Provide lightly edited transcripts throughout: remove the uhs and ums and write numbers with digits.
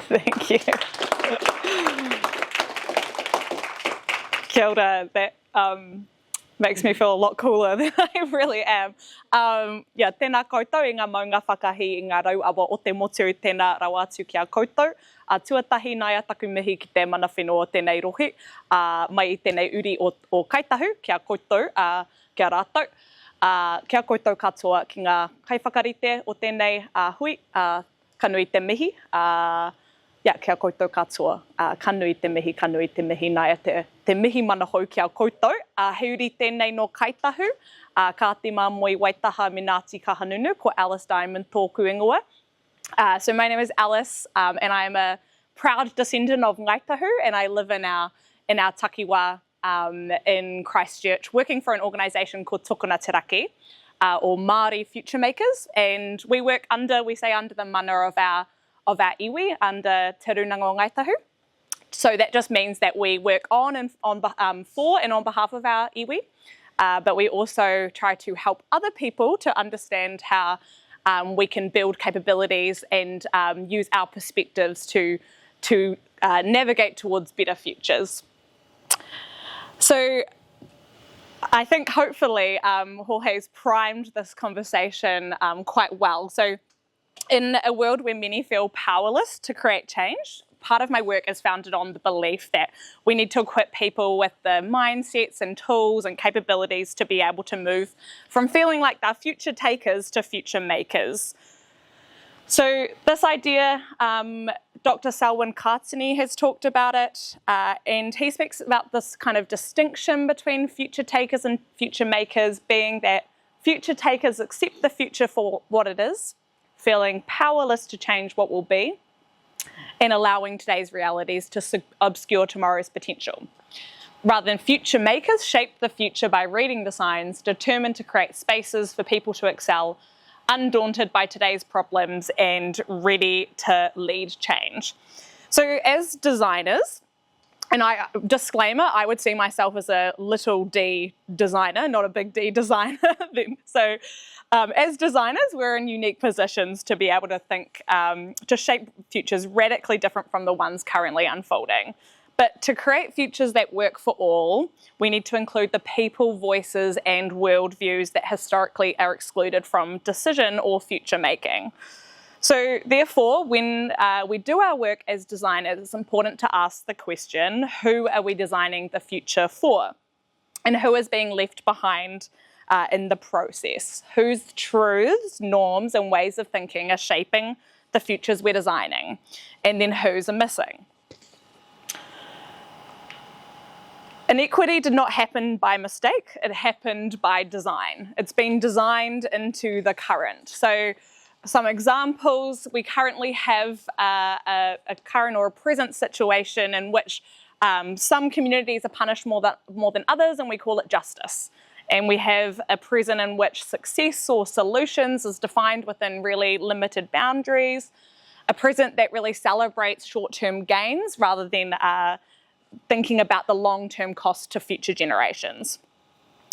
Thank you. Kia ora, that makes me feel a lot cooler than I really am. Tēnā koutou i ngā maunga whakahi i ngā rauawa o te motu tēnā rawatu ki a koutou. Tuatahi nāia taku mihi ki te mana whenua tēnei rohe, mai i tēnei uri o Kāi Tahu ki a koutou, ki a rātou. Kia koutou katoa ki ngā kaiwhakarite o tēnei hui, kanui te mihi. Kia koutou katoa, kanui te mihi, nāia te mihi mana hou ki a koutou. Heuri tēnei no Kāi Tahu, ka tima moi waitaha me Ngāti Kahanunu, ko Alice Dimond tōku ingoa. So my name is Alice, and I am a proud descendant of Ngāi Tahu, and I live in our takiwā in Christchurch, working for an organisation called Tokona te Raki, or Māori Future-Makers, and we work under the mana of our iwi, under Te Runanga o Ngāi Tahu. So that just means that we work for and on behalf of our iwi, but we also try to help other people to understand how we can build capabilities and use our perspectives to navigate towards better futures. So I think hopefully Jorge's primed this conversation quite well. So in a world where many feel powerless to create change, part of my work is founded on the belief that we need to equip people with the mindsets and tools and capabilities to be able to move from feeling like they're future takers to future makers. So this idea, Dr. Selwyn Kātini has talked about it, and he speaks about this kind of distinction between future takers and future makers, being that future takers accept the future for what it is, feeling powerless to change what will be, and allowing today's realities to obscure tomorrow's potential. Rather than future makers shape the future by reading the signs, determined to create spaces for people to excel, undaunted by today's problems and ready to lead change. So as designers, and disclaimer, I would see myself as a little d designer, not a big D designer. So as designers, we're in unique positions to be able to think, to shape futures radically different from the ones currently unfolding. But to create futures that work for all, we need to include the people, voices, and worldviews that historically are excluded from decision or future making. So therefore, when we do our work as designers, it's important to ask the question, who are we designing the future for? And who is being left behind in the process? Whose truths, norms, and ways of thinking are shaping the futures we're designing? And then who's missing? Inequity did not happen by mistake, it happened by design. It's been designed into the current. So some examples, we currently have a current or a present situation in which some communities are punished more than others, and we call it justice. And we have a present in which success or solutions is defined within really limited boundaries, a present that really celebrates short-term gains rather than thinking about the long-term cost to future generations.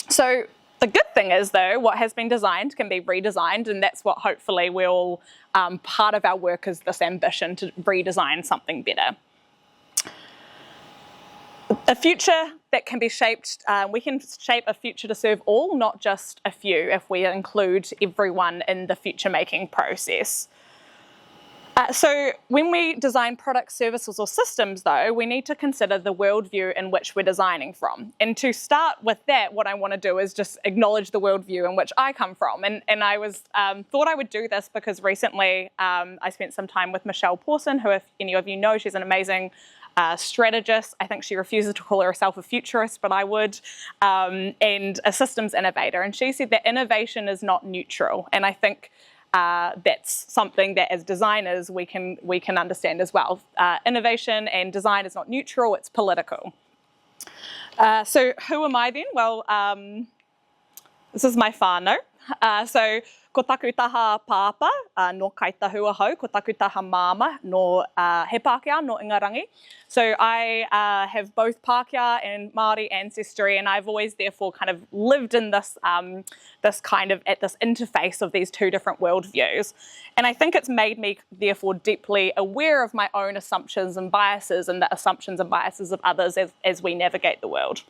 So the good thing is, though, what has been designed can be redesigned, and that's what hopefully we'll, part of our work is this ambition to redesign something better. A future that can be shaped, we can shape a future to serve all, not just a few, if we include everyone in the future-making process. So when we design products, services, or systems, though, we need to consider the worldview in which we're designing from. And to start with that, what I want to do is just acknowledge the worldview in which I come from. And I thought I would do this because recently I spent some time with Michelle Pawson, who, if any of you know, she's an amazing strategist. I think she refuses to call herself a futurist, but I would, and a systems innovator. And she said that innovation is not neutral. And I think that's something that as designers we can understand as well. Innovation and design is not neutral, it's political. So who am I then? Well, this is my whānau. So ko taku taha pāpa no Kāi Tahu ahau, ko taku taha māma no he Pākehā no Ingarangi. So I have both Pākehā and Māori ancestry, and I've always therefore kind of lived in this this kind of at this interface of these two different worldviews. And I think it's made me therefore deeply aware of my own assumptions and biases and the assumptions and biases of others as we navigate the world.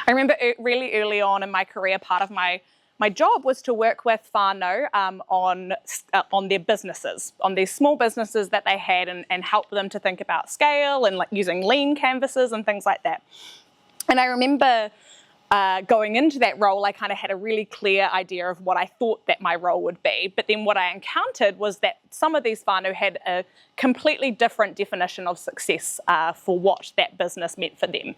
I remember really early on in my career, part of my job was to work with whānau on their businesses, on these small businesses that they had, and help them to think about scale and like using lean canvases and things like that. And I remember going into that role, I kind of had a really clear idea of what I thought that my role would be. But then what I encountered was that some of these whānau had a completely different definition of success for what that business meant for them.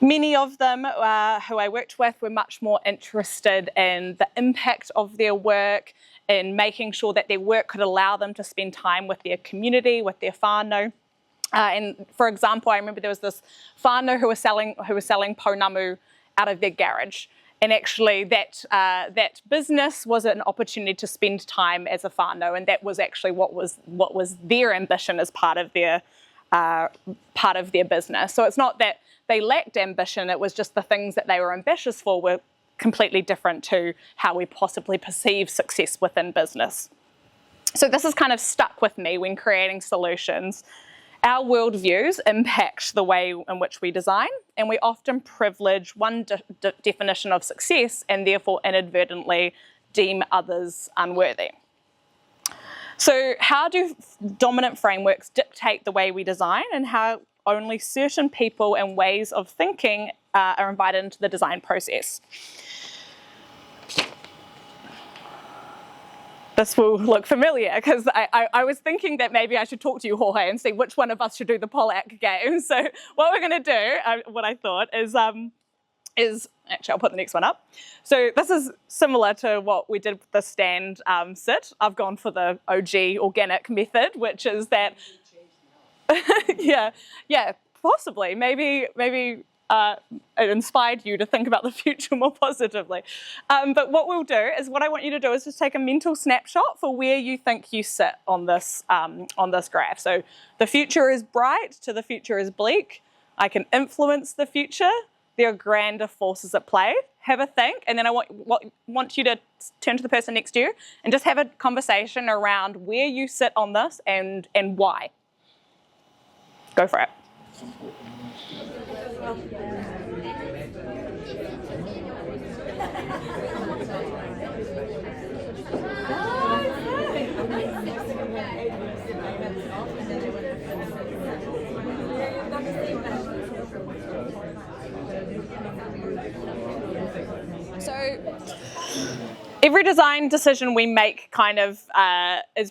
Many of them who I worked with were much more interested in the impact of their work, in making sure that their work could allow them to spend time with their community, with their whānau. And for example, I remember there was this whānau who was selling pounamu out of their garage. And actually that business was an opportunity to spend time as a whānau, and that was actually what was their ambition as part of their business. So it's not that they lacked ambition, it was just the things that they were ambitious for were completely different to how we possibly perceive success within business. So this has kind of stuck with me when creating solutions. Our worldviews impact the way in which we design, and we often privilege one definition of success and therefore inadvertently deem others unworthy. So how do dominant frameworks dictate the way we design, and how only certain people and ways of thinking are invited into the design process? This will look familiar because I was thinking that maybe I should talk to you, Jorge, and see which one of us should do the Pollack game. So what we're going to do, what I thought is actually I'll put the next one up. So this is similar to what we did with the stand sit. I've gone for the OG organic method, which is that yeah, possibly. Maybe it inspired you to think about the future more positively. But what we'll do is, what I want you to do is just take a mental snapshot for where you think you sit on this graph. So the future is bright to the future is bleak. I can influence the future. There are grander forces at play. Have a think, and then I want you to turn to the person next to you and just have a conversation around where you sit on this and why. Go for it. So every design decision we make kind of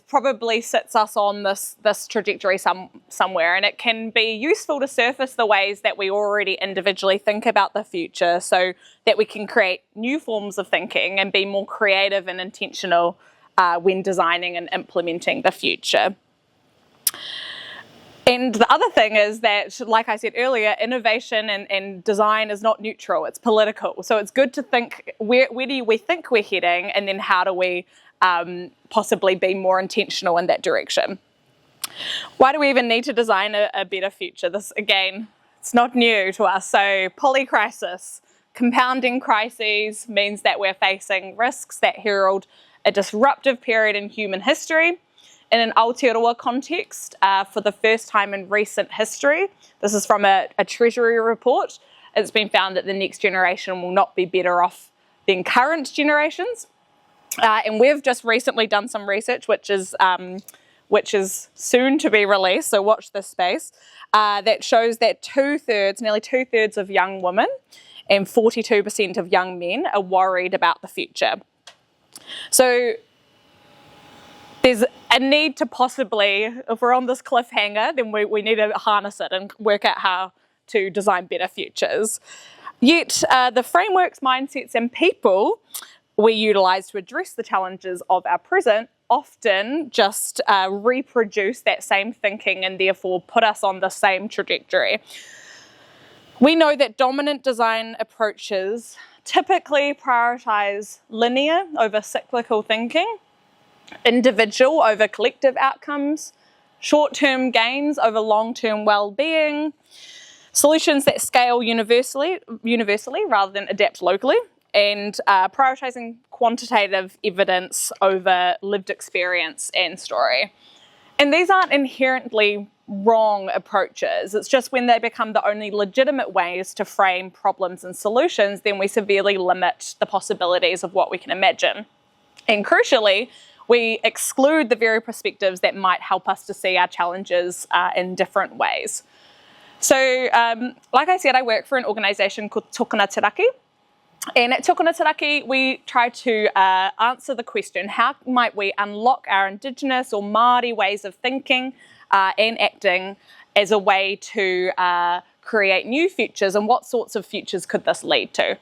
probably sits us on this trajectory somewhere, and it can be useful to surface the ways that we already individually think about the future so that we can create new forms of thinking and be more creative and intentional when designing and implementing the future. And the other thing is that, like I said earlier, innovation and design is not neutral, it's political. So it's good to think, where do we think we're heading, and then how do we possibly be more intentional in that direction? Why do we even need to design a better future? This, again, it's not new to us. So polycrisis, compounding crises, means that we're facing risks that herald a disruptive period in human history. In an Aotearoa context, for the first time in recent history, this is from a Treasury report, it's been found that the next generation will not be better off than current generations. And we've just recently done some research, which is soon to be released, so watch this space, that shows that nearly two-thirds of young women and 42% of young men are worried about the future. So there's a need to possibly, if we're on this cliffhanger, then we need to harness it and work out how to design better futures. Yet the frameworks, mindsets and people we utilise to address the challenges of our present often just reproduce that same thinking and therefore put us on the same trajectory. We know that dominant design approaches typically prioritise linear over cyclical thinking, individual over collective outcomes, short-term gains over long-term well-being, solutions that scale universally rather than adapt locally, and prioritising quantitative evidence over lived experience and story. And these aren't inherently wrong approaches. It's just when they become the only legitimate ways to frame problems and solutions, then we severely limit the possibilities of what we can imagine. And crucially, we exclude the very perspectives that might help us to see our challenges in different ways. So, like I said, I work for an organisation called Tokona. And at Tokona, we try to answer the question, how might we unlock our Indigenous or Māori ways of thinking and acting as a way to create new futures, and what sorts of futures could this lead to?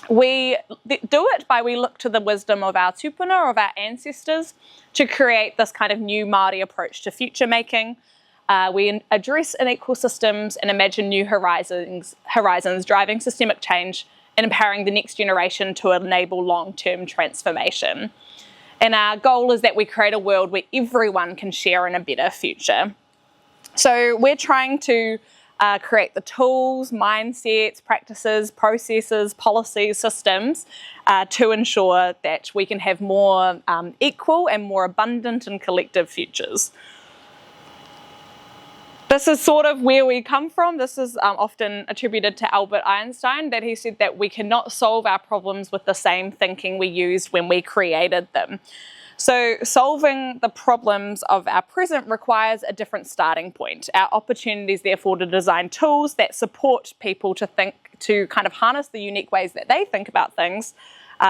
We do it by we look to the wisdom of our tupuna, of our ancestors, to create this kind of new Māori approach to future making. We address inequal systems and imagine new horizons, driving systemic change and empowering the next generation to enable long-term transformation. And our goal is that we create a world where everyone can share in a better future. So we're trying to create the tools, mindsets, practices, processes, policies, systems to ensure that we can have more equal and more abundant and collective futures. This is sort of where we come from. This is often attributed to Albert Einstein, that he said that we cannot solve our problems with the same thinking we used when we created them. So solving the problems of our present requires a different starting point. Our opportunities, therefore, to design tools that support people to think, to kind of harness the unique ways that they think about things,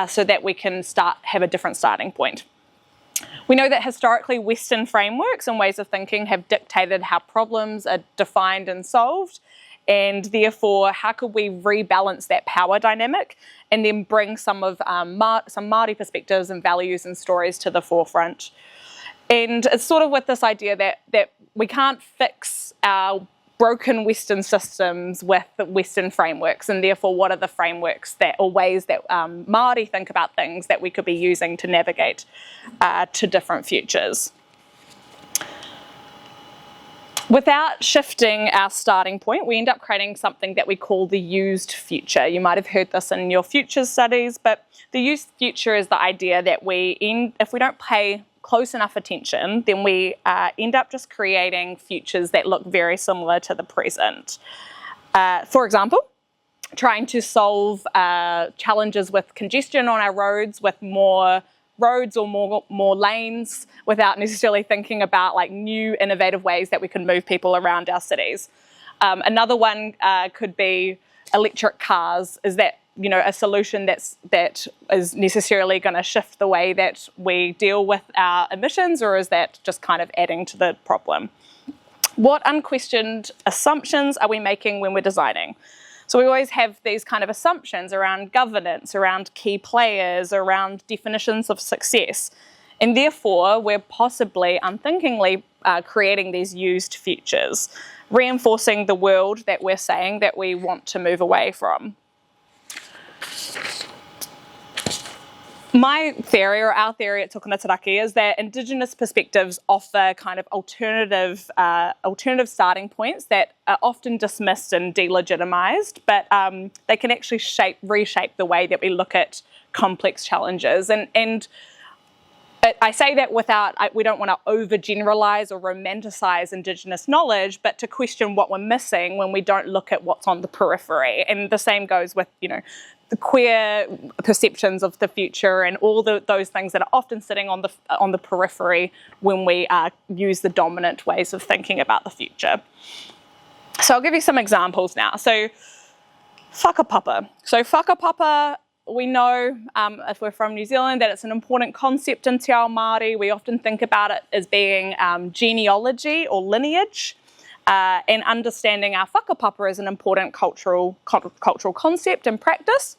so that we can have a different starting point. We know that historically Western frameworks and ways of thinking have dictated how problems are defined and solved, and therefore how could we rebalance that power dynamic and then bring some of some Māori perspectives and values and stories to the forefront. And it's sort of with this idea that we can't fix our broken Western systems with Western frameworks, and therefore what are the frameworks or ways that Māori think about things that we could be using to navigate to different futures. Without shifting our starting point, we end up creating something that we call the used future. You might have heard this in your futures studies, but the used future is the idea that if we don't pay close enough attention, then we end up just creating futures that look very similar to the present. For example, trying to solve challenges with congestion on our roads with more roads or more lanes, without necessarily thinking about like new innovative ways that we can move people around our cities. Another one could be electric cars. Is that a solution that is necessarily going to shift the way that we deal with our emissions, or is that just kind of adding to the problem? What unquestioned assumptions are we making when we're designing? So we always have these kind of assumptions around governance, around key players, around definitions of success. And therefore, we're possibly unthinkingly creating these used futures, reinforcing the world that we're saying that we want to move away from. My theory, or our theory at Tokona is that Indigenous perspectives offer kind of alternative starting points that are often dismissed and delegitimised, but they can actually reshape the way that we look at complex challenges. And I say that we don't want to overgeneralise or romanticise Indigenous knowledge, but to question what we're missing when we don't look at what's on the periphery. And the same goes with, the queer perceptions of the future and all those things that are often sitting on the periphery when we use the dominant ways of thinking about the future. So I'll give you some examples now. So whakapapa. So whakapapa, we know, if we're from New Zealand, that it's an important concept in Te Ao Māori. We often think about it as being genealogy or lineage. And understanding our whakapapa is an important cultural concept and practice.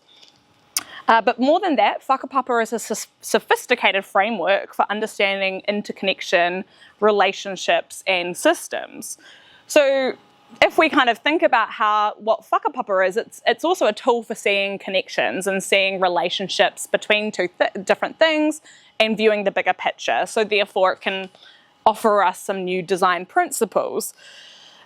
But more than that, whakapapa is a sophisticated framework for understanding interconnection, relationships, and systems. So if we kind of think about what whakapapa is, it's also a tool for seeing connections and seeing relationships between two different things and viewing the bigger picture. So therefore it can offer us some new design principles.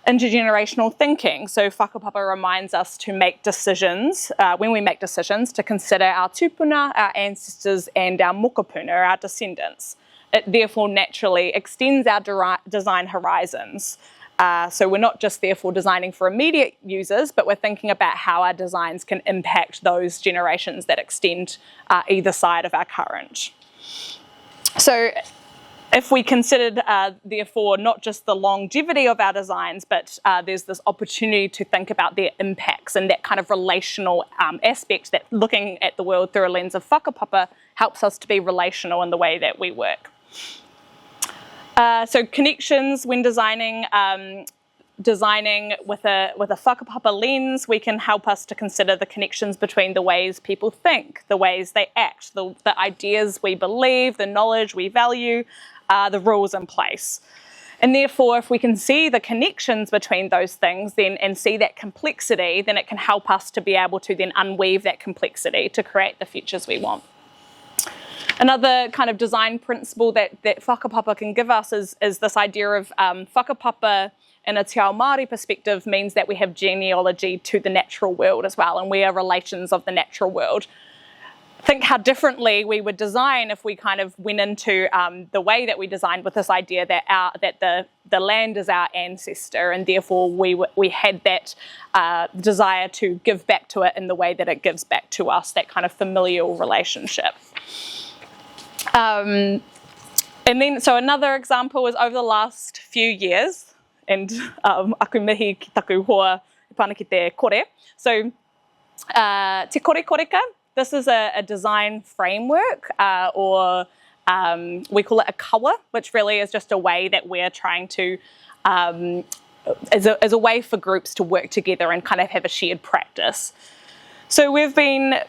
Intergenerational thinking. So whakapapa reminds us to make decisions, when we make decisions, to consider our tupuna, our ancestors, and our mokopuna, our descendants. It therefore naturally extends our design horizons. So we're not just therefore designing for immediate users, but we're thinking about how our designs can impact those generations that extend either side of our current. So if we considered, therefore, not just the longevity of our designs, but there's this opportunity to think about their impacts and that kind of relational aspect, that looking at the world through a lens of whakapapa helps us to be relational in the way that we work. So connections when designing with a whakapapa lens, we can help us to consider the connections between the ways people think, the ways they act, the ideas we believe, the knowledge we value, the rules in place. And therefore, if we can see the connections between those things then and see that complexity, then it can help us to be able to then unweave that complexity to create the futures we want. Another kind of design principle that whakapapa can give us is this idea of whakapapa in a te ao Māori perspective means that we have genealogy to the natural world as well, and we are relations of the natural world. Think how differently we would design if we kind of went into the way that we designed with this idea that the land is our ancestor, and therefore we had that desire to give back to it in the way that it gives back to us, that kind of familial relationship. And then, so another example is over the last few years, and aku mihi ki taku hoa pana ki te kore. So te Korekoreka, this is a design framework, or we call it a kawa, which really is just a way that we're trying to, as a way for groups to work together and kind of have a shared practice. So we've been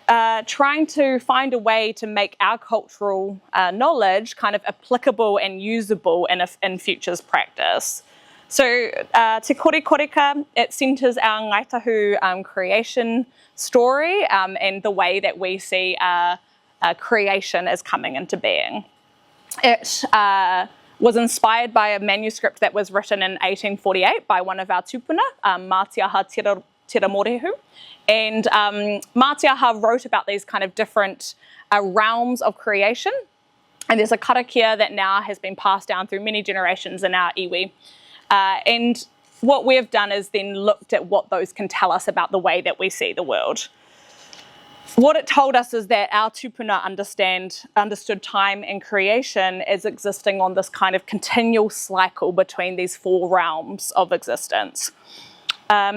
trying to find a way to make our cultural knowledge kind of applicable and usable in futures practice. So te Korekoreka, it centres our Kāi Tahu creation story and the way that we see creation as coming into being. It was inspired by a manuscript that was written in 1848 by one of our tupuna, Mātiaha Tera Morehu. And Mātiaha wrote about these kind of different realms of creation. And there's a karakia that now has been passed down through many generations in our iwi. And what we've done is then looked at what those can tell us about the way that we see the world. What it told us is that our tupuna understood time and creation as existing on this kind of continual cycle between these four realms of existence.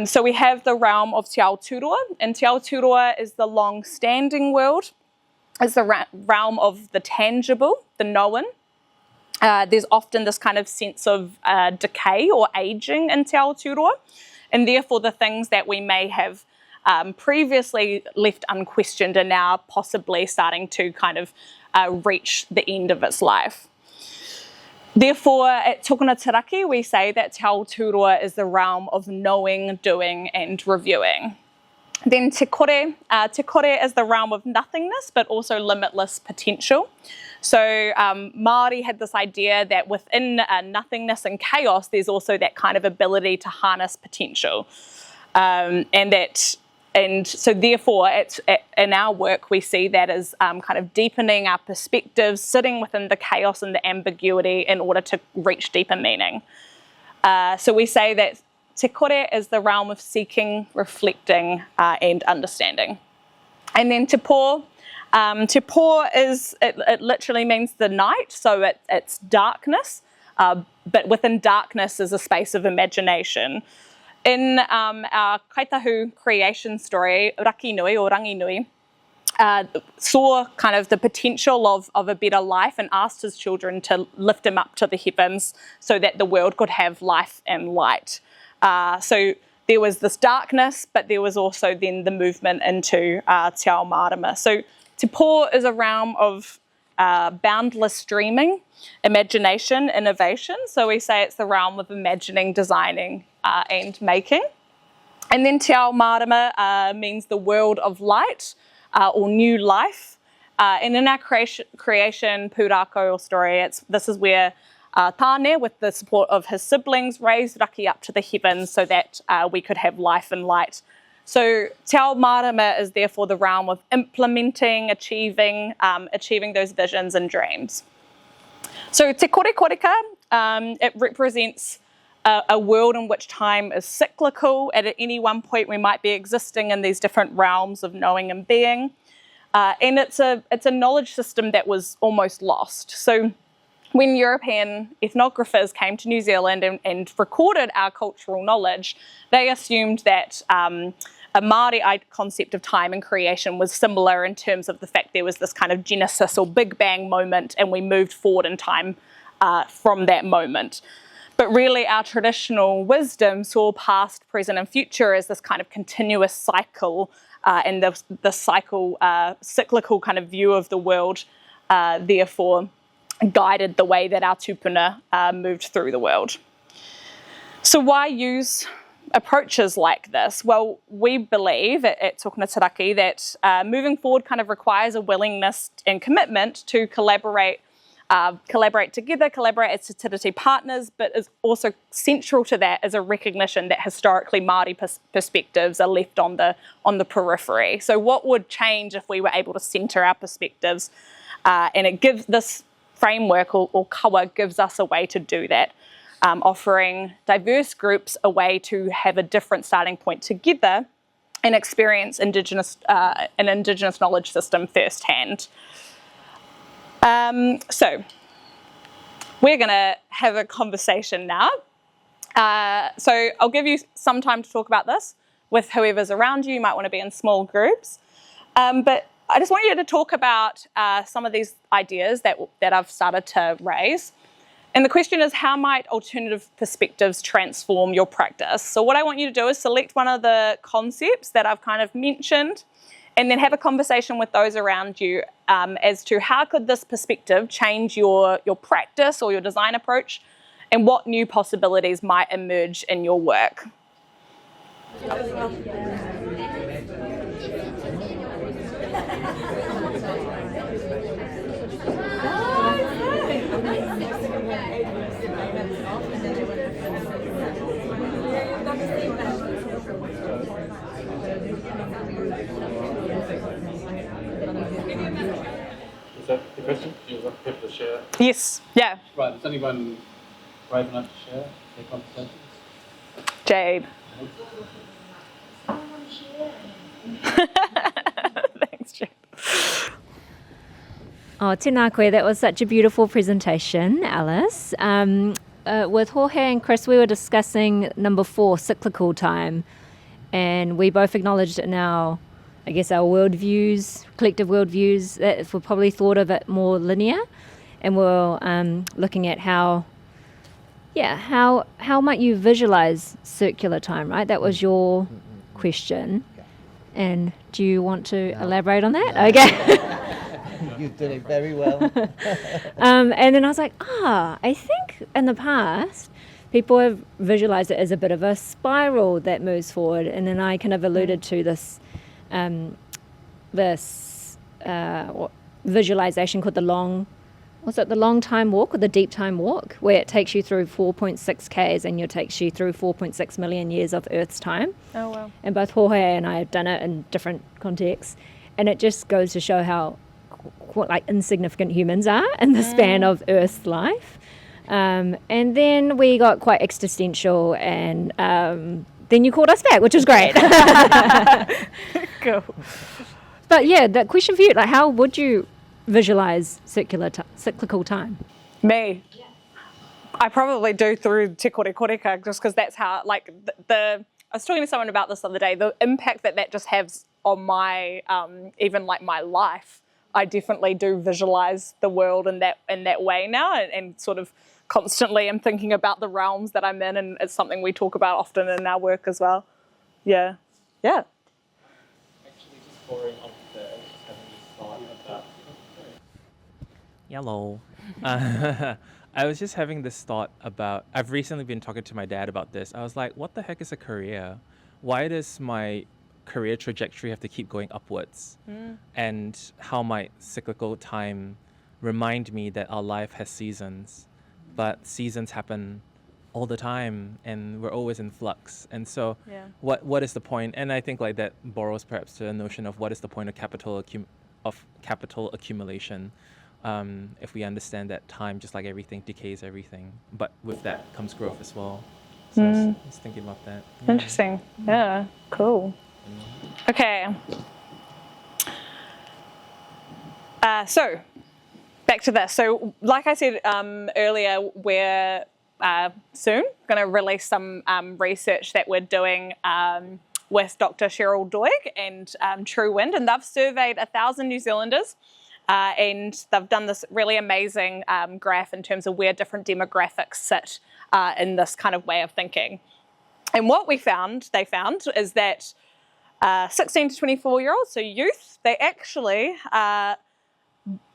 So we have the realm of Te Aotearoa, and Te Aotearoa is the long-standing world. It's the realm of the tangible, the known. There's often this kind of sense of decay or aging in Te Aotearoa, and therefore the things that we may have previously left unquestioned are now possibly starting to kind of reach the end of its life. Therefore, at Tokona Te Raki, we say that Te Aotearoa is the realm of knowing, doing, and reviewing. Then te kore is the realm of nothingness, but also limitless potential. So Māori had this idea that within nothingness and chaos, there's also that kind of ability to harness potential. And so therefore, in our work, we see that as kind of deepening our perspectives, sitting within the chaos and the ambiguity in order to reach deeper meaning. So we say that te kore is the realm of seeking, reflecting, and understanding. And then te pō it literally means the night, so it's darkness, but within darkness is a space of imagination. In our Kāi Tahu creation story, Raki Nui or Rangi Nui saw kind of the potential of a better life and asked his children to lift him up to the heavens so that the world could have life and light. So there was this darkness, but there was also then the movement into te ao marama. So te pō is a realm of boundless dreaming, imagination, innovation. So we say it's the realm of imagining, designing, and making. And then Te Ao Marama means the world of light or new life. And in our creation pūrākau or story, this is where Tāne, with the support of his siblings, raised Raki up to the heavens so that we could have life and light. So Te Ao Marama is therefore the realm of implementing, achieving those visions and dreams. So Te Korekoreka, it represents a world in which time is cyclical. At any one point we might be existing in these different realms of knowing and being. And it's a knowledge system that was almost lost. So when European ethnographers came to New Zealand and recorded our cultural knowledge, they assumed that a Māori concept of time and creation was similar in terms of the fact there was this kind of genesis or Big Bang moment and we moved forward in time from that moment. But really our traditional wisdom saw past, present and future as this kind of continuous cycle and the cyclical kind of view of the world therefore guided the way that our tupuna moved through the world. So why use approaches like this? Well, we believe at Tokona Te Raki that moving forward kind of requires a willingness and commitment to collaborate together, collaborate as Te partners, but is also central to that is a recognition that historically Māori perspectives are left on the periphery. So what would change if we were able to centre our perspectives? And it gives this framework or kawa gives us a way to do that, offering diverse groups a way to have a different starting point together and experience an Indigenous knowledge system firsthand. So we're going to have a conversation now. So I'll give you some time to talk about this with whoever's around you. You might want to be in small groups. But I just want you to talk about some of these ideas that I've started to raise. And the question is, how might alternative perspectives transform your practice? So what I want you to do is select one of the concepts that I've kind of mentioned and then have a conversation with those around you as to how could this perspective change your practice or your design approach and what new possibilities might emerge in your work. Is that the question? You want people to share? Yes, yeah. Right, is anyone brave enough to share their conversations? Jade. Thanks, Jade. Oh, tēnā koe, that was such a beautiful presentation, Alice. With Jorge and Chris, we were discussing number 4, cyclical time, and we both acknowledged in our worldviews, collective worldviews, that we probably thought of it more linear, and we're looking at how might you visualize circular time, right? That was your question. And do you want to elaborate on that? No. Okay. You did it very well. And then I was like, I think in the past, people have visualized it as a bit of a spiral that moves forward. And then I kind of alluded to this visualization called the long time walk or the deep time walk, where it takes you through 4.6 Ks and it takes you through 4.6 million years of Earth's time. Oh, wow. And both Jorge and I have done it in different contexts. And it just goes to show how insignificant humans are in the span of Earth's life. And then we got quite existential, and then you called us back, which was great. Cool. But yeah, the question for you, how would you visualize cyclical time? Me? Yeah. I probably do through Te Korekoreka, just because that's how, I was talking to someone about this the other day, the impact that just has on my, even my life. I definitely do visualize the world in that way now, and sort of constantly am thinking about the realms that I'm in, and it's something we talk about often in our work as well. Yeah. Yeah. Actually, just borrowing off there, just having this thought about Yellow. I was just having this thought about, I've recently been talking to my dad about this. I was like, what the heck is a career? Why does my career trajectory have to keep going upwards? And how might cyclical time remind me that our life has seasons, but seasons happen all the time and we're always in flux. And so what is the point? And I think like that borrows perhaps to the notion of what is the point of capital accumulation. If we understand that time, just like everything, decays everything. But with that comes growth as well. So I was thinking about that. Yeah. Interesting. Yeah, cool. Okay. So, back to this. So, like I said earlier, we're soon going to release some research that we're doing with Dr. Cheryl Doig and True Wind, and they've surveyed 1,000 New Zealanders. And they've done this really amazing graph in terms of where different demographics sit in this kind of way of thinking. And what they found is that 16 to 24-year-olds, so youth, they actually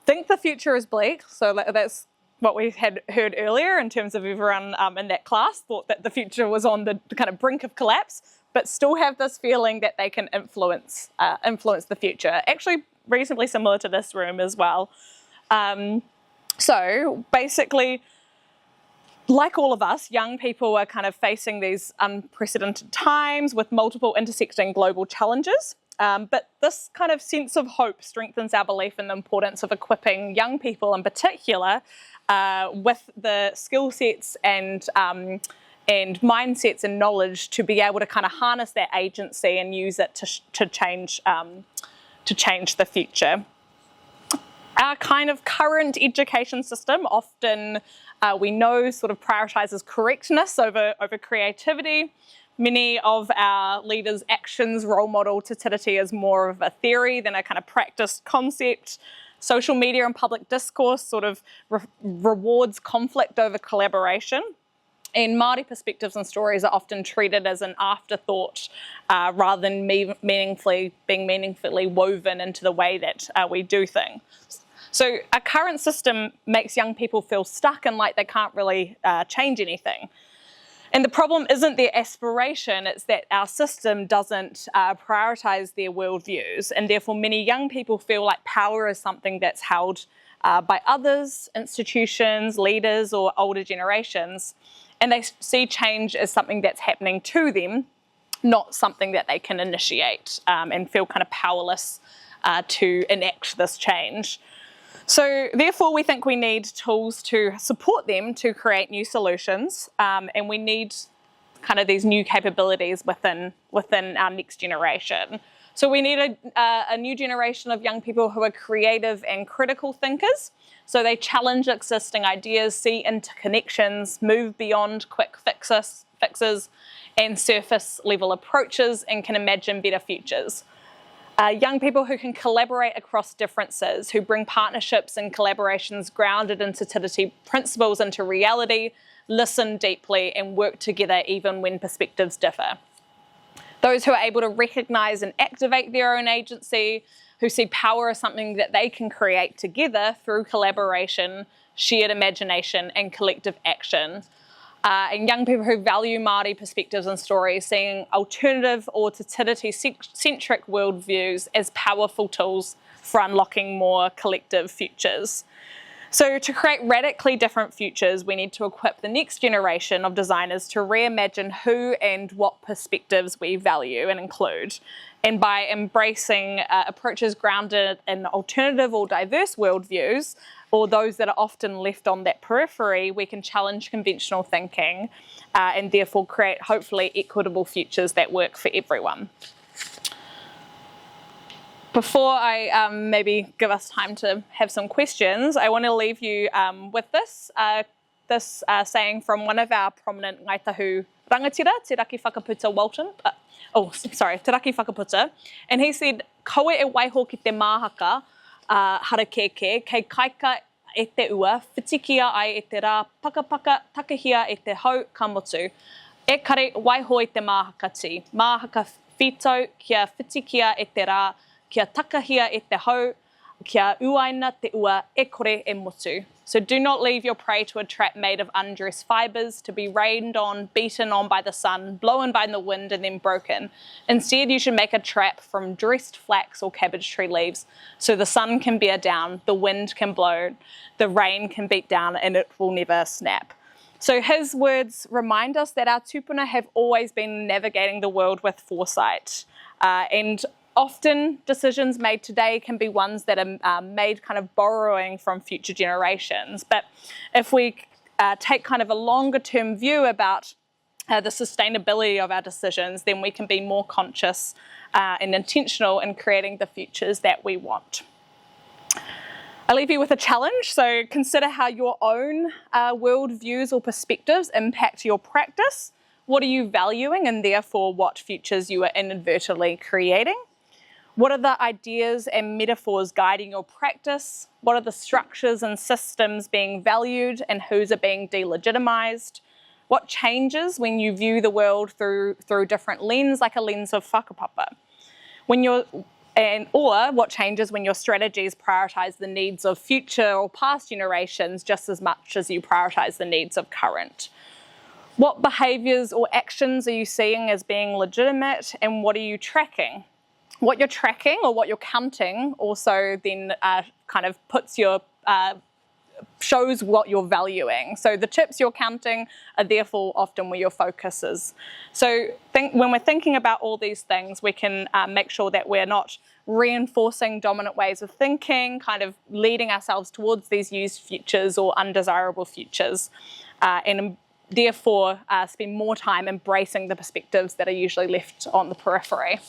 think the future is bleak. So that's what we had heard earlier in terms of everyone in that class thought that the future was on the kind of brink of collapse, but still have this feeling that they can influence the future. Actually, reasonably similar to this room as well. So basically, like all of us, young people are kind of facing these unprecedented times with multiple intersecting global challenges. But this kind of sense of hope strengthens our belief in the importance of equipping young people in particular with the skill sets and mindsets and knowledge to be able to kind of harness that agency and use it to change the future. Our kind of current education system often, we know, sort of prioritises correctness over creativity. Many of our leaders' actions role model Te Tiriti as more of a theory than a kind of practiced concept. Social media and public discourse sort of rewards conflict over collaboration. And Māori perspectives and stories are often treated as an afterthought rather than being meaningfully woven into the way that we do things. So our current system makes young people feel stuck and like they can't really change anything. And the problem isn't their aspiration, it's that our system doesn't prioritise their worldviews, and therefore many young people feel like power is something that's held by others, institutions, leaders, or older generations. And they see change as something that's happening to them, not something that they can initiate, and feel kind of powerless to enact this change. So therefore, we think we need tools to support them to create new solutions, and we need kind of these new capabilities within our next generation. So we need a new generation of young people who are creative and critical thinkers. So they challenge existing ideas, see interconnections, move beyond quick fixes and surface level approaches, and can imagine better futures. Young people who can collaborate across differences, who bring partnerships and collaborations grounded in Te Tiriti principles into reality, listen deeply and work together even when perspectives differ. Those who are able to recognise and activate their own agency, who see power as something that they can create together through collaboration, shared imagination and collective action. And young people who value Māori perspectives and stories, seeing alternative or Te Tiriti-centric worldviews as powerful tools for unlocking more collective futures. So to create radically different futures, we need to equip the next generation of designers to reimagine who and what perspectives we value and include. And by embracing approaches grounded in alternative or diverse worldviews, or those that are often left on that periphery, we can challenge conventional thinking and therefore create, hopefully, equitable futures that work for everyone. Before I maybe give us time to have some questions, I want to leave you with this saying from one of our prominent Kāi Tahu rangatira, Te Raki Whakaputa Walton. Te Raki Whakaputa. And he said, "Kaue e waiho ki te māhaka, harakeke, kei kaika e te ua, whitikia ai e te rā, pakapaka, takahia e te hau, ka motu. E kare waiho i te māhaka ti. Māhaka whitou, kia whitikia e te rā, kia takahia e te hau, kia uaina te ua e kore e motu. So do not leave your prey to a trap made of undressed fibres, to be rained on, beaten on by the sun, blown by the wind and then broken. Instead, you should make a trap from dressed flax or cabbage tree leaves, so the sun can bear down, the wind can blow, the rain can beat down, and it will never snap. So his words remind us that our tupuna have always been navigating the world with foresight. And often decisions made today can be ones that are made kind of borrowing from future generations. But if we take kind of a longer term view about the sustainability of our decisions, then we can be more conscious and intentional in creating the futures that we want. I leave you with a challenge. So consider how your own worldviews or perspectives impact your practice. What are you valuing, and therefore what futures you are inadvertently creating? What are the ideas and metaphors guiding your practice? What are the structures and systems being valued, and whose are being delegitimized? What changes when you view the world through different lens, like a lens of whakapapa? Or what changes when your strategies prioritise the needs of future or past generations just as much as you prioritise the needs of current? What behaviours or actions are you seeing as being legitimate, and what are you tracking? What you're tracking or what you're counting also then kind of shows what you're valuing. So the chips you're counting are therefore often where your focus is. So when we're thinking about all these things, we can make sure that we're not reinforcing dominant ways of thinking, kind of leading ourselves towards these used futures or undesirable futures, and therefore spend more time embracing the perspectives that are usually left on the periphery.